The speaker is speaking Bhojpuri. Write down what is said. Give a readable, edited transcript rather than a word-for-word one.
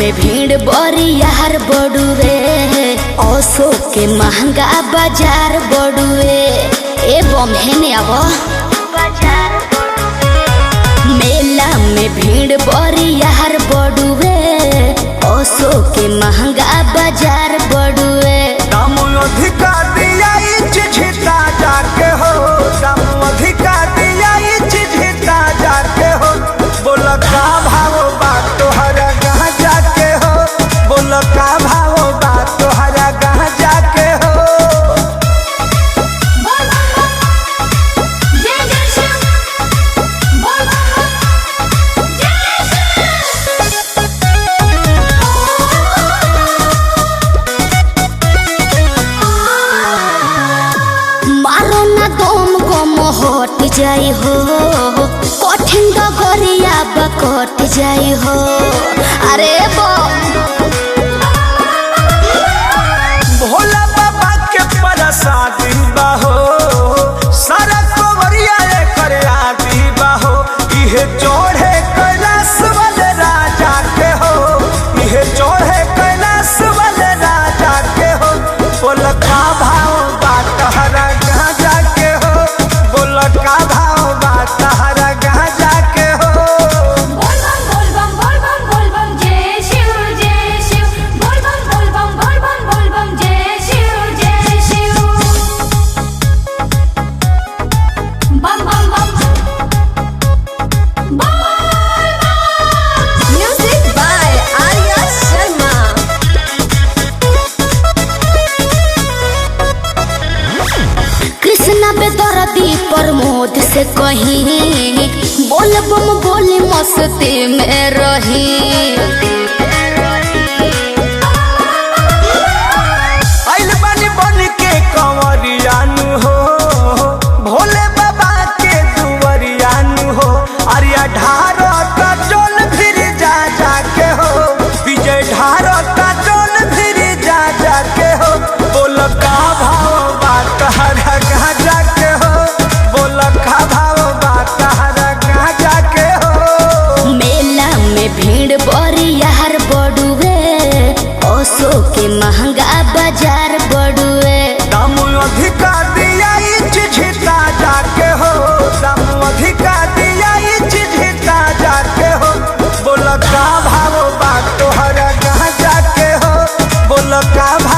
में भीड़ बरियार बड़ुए, ओसो के महंगा बाजार बड़ुए। ए बमहेने आवो मेला में भीड़ बरियार बड़ुए, ओसो के महंगा बाजार बड़ुए। दाम अधिका दिया चिझिता जाके हो, दाम अधिका दिया चिझिता जाके हो। बोल का भाव बात तोहरा कहाँ जाके हो, बोल का भाव बात तोहरा कहाँ जाके हो। मारो ना दम गम हट जाई हो, कठिन डगरिया बकट जाई हो। अरे भोला बाबा के प्रसादी बाहो, सारा कवरिया करे आदि बाहो। इहे चढ़े कैलाश वाले राजा के हो, इहे चढ़े कैलाश वाले राजा के हो। बोल का भाव बात तहरा कहाँ जाके हो, बोल का भाव बात तहरा कहाँ जाके हो। Music by Arya Sharma. कृष्णा बेदर्दी प्रमोद से कहीं बोल बम बोली मस्ती में रही। आइल बानी बन के कंवरियानु हो, भोले बाबा के दुवरियानु हो। अरिया ढारो का जल फिर जा जाके हो, विजय ढारो का जल फिर जा जाके हो। बोल का भाव बात तहरा कहाँ जाके हो, बोल का भाव बात तहरा कहाँ जाके हो। मेला में भीड़ बरियार बड़ुए, ओसो के महंगा बाजार बड़ुए। दाम अधिका दिया चिझिता जाके हो, दाम अधिका दिया चिझिता जाके हो। बोल का भाव बात तोहरा कहाँ जाके हो, बोल का भाव